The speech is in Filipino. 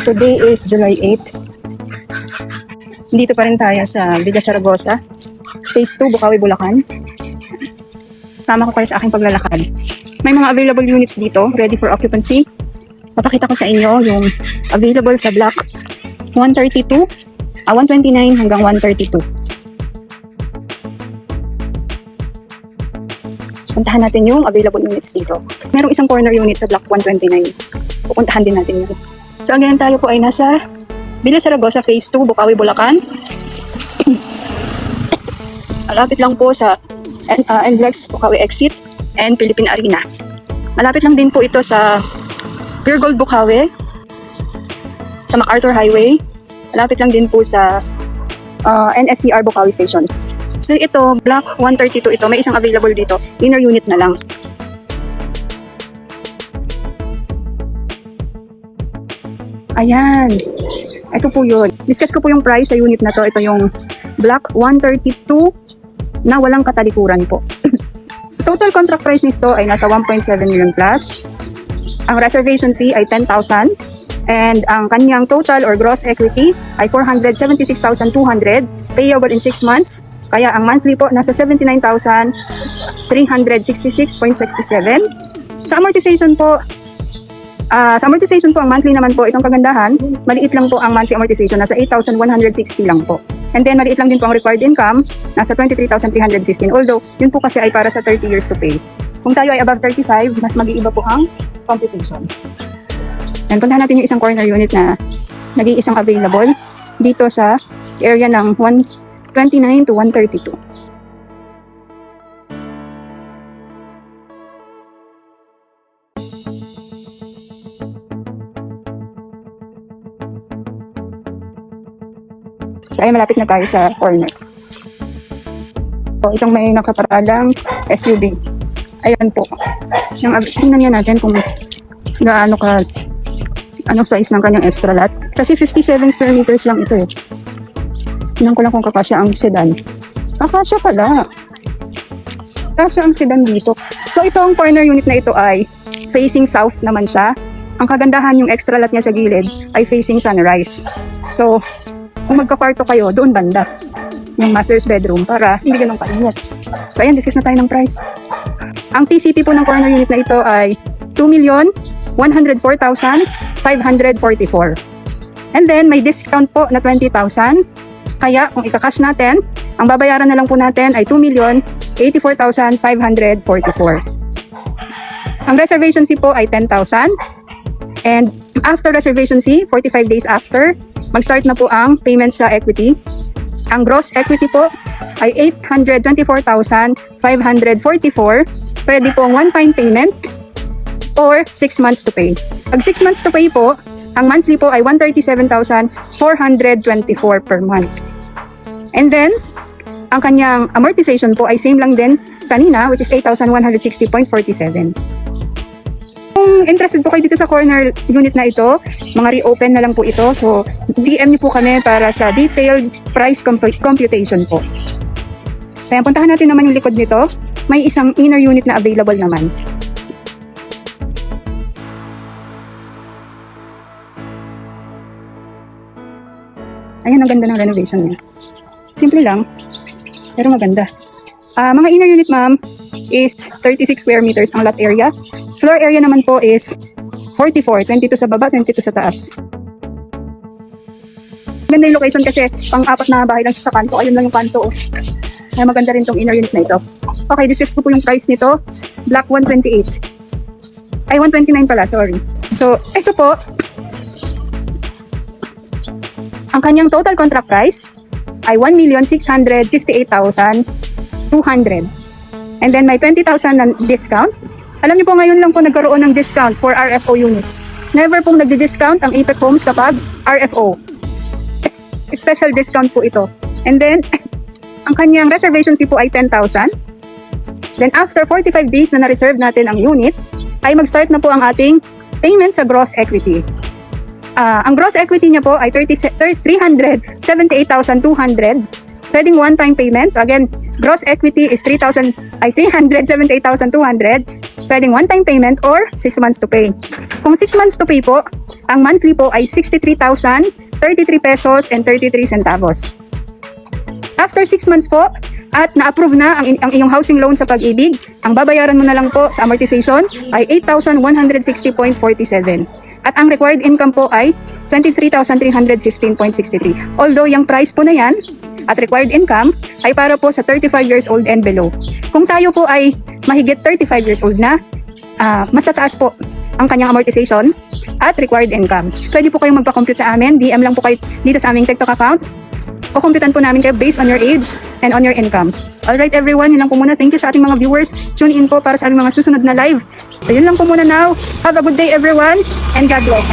Today is July 8. Dito pa rin tayo sa Villa Zaragoza, Phase 2, Bukawi, Bulacan. Sama ko kayo sa aking paglalakad. May mga available units dito, ready for occupancy. Papakita ko sa inyo yung available sa block 129 hanggang 132. Puntahan natin yung available units dito. Merong isang corner unit sa block 129. Pupuntahan din natin yun. So again, tayo po ay nasa Villa Zaragoza Phase 2, Bukawi, Bulacan. Malapit lang po sa NLEX Bukawi Exit and Philippine Arena. Malapit lang din po ito sa Pure Gold Bukawi, sa MacArthur Highway. Malapit lang din po sa NSCR Bukawi Station. So ito, block 132 ito, may isang available dito. Inner unit na lang. Ayan. Ito po yun. Discuss ko po yung price sa unit na to. Ito yung block 132 na walang katalikuran po. So total contract price nito ay nasa 1.7 million plus. Ang reservation fee ay 10,000. And ang kanyang total or gross equity ay 476,200 payable in 6 months. Kaya ang monthly po nasa 79,366.67. Sa amortization po, ang monthly naman po, itong kagandahan, maliit lang po ang monthly amortization, nasa 8,160 lang po. And then maliit lang din po ang required income, nasa 23,315. Although, yun po kasi ay para sa 30 years to pay. Kung tayo ay above 35, mas mag-iiba po ang computation. And puntahan natin yung isang corner unit na nag-iisang available dito sa area ng 129 to 132. So ay malapit na tayo sa corner. So itong may nakaparadang SUV. Ayan po. Tingnan niya natin kung gaano ka anong size ng kanyang extra lot. Kasi 57 square meters lang ito eh. Tingnan ko lang kung kakasya ang sedan. Kakasya pala. Kakasya ang sedan dito. So ito ang corner unit na ito ay facing south naman siya. Ang kagandahan yung extra lot niya sa gilid ay facing sunrise. So kung magka-kwarto kayo, doon banda yung master's bedroom para hindi ganun kainit. So ayan, discuss na tayo ng price. Ang TCP po ng corner unit na ito ay 2,104,544. And then may discount po na 20,000. Kaya kung ika-cash natin, ang babayaran na lang po natin ay 2,084,544. Ang reservation fee po ay 10,000. And after reservation fee, 45 days after, mag-start na po ang payment sa equity. Ang gross equity po ay 824,544. Pwede po ang one-time payment or 6 months to pay. Pag 6 months to pay po, ang monthly po ay 137,424 per month. And then, ang kanyang amortization po ay same lang din kanina, which is 8,160.47. Kung interested po kayo dito sa corner unit na ito, mga reopen na lang po ito. So, DM niyo po kami para sa detailed price computation po. So, ayan, puntahan natin naman yung likod nito. May isang inner unit na available naman. Ayan, ang ganda ng renovation niya. Simple lang, pero maganda. Mga inner unit, ma'am, is 36 square meters ang lot area. Floor area naman po is 44, 22 sa baba, 22 sa taas. Maganda yung location kasi pang-apat na bahay lang sa kanto. Ayun lang yung kanto. Kaya maganda rin tong inner unit na ito. Okay, this is po yung price nito. Block 128. Ay, 129 pala, sorry. So, ito po. Ang kanyang total contract price ay 1,658,200. And then may 20,000 na discount. Alam niyo po ngayon lang po nagkaroon ng discount for RFO units. Never pong nagdi-discount ang Apex Homes kapag RFO. Special discount po ito. And then, ang kanyang reservation fee po ay 10,000. Then after 45 days na na-reserve natin ang unit, ay mag-start na po ang ating payment sa gross equity. Ang gross equity niya po ay 378,200. Pwedeng one-time payments. Again, gross equity is 378,200. Pwedeng one-time payment or 6 months to pay. Kung 6 months to pay po, ang monthly po ay 63,033 pesos and 33 centavos. After 6 months po, at na-approve na ang iyong housing loan sa Pag-ibig, ang babayaran mo na lang po sa amortization ay 8,160.47. At ang required income po ay 23,315.63. Although yung price po na yan at required income ay para po sa 35 years old and below. Kung tayo po ay mahigit 35 years old na, mas tataas po ang kanyang amortization at required income. Pwede po kayong magpa-compute sa amin. DM lang po kayo dito sa aming TikTok account. O computean po namin kayo based on your age and on your income. Alright everyone, yun lang po muna. Thank you sa ating mga viewers. Tune in po para sa aming mga susunod na live. So yun lang po muna now. Have a good day everyone and God bless.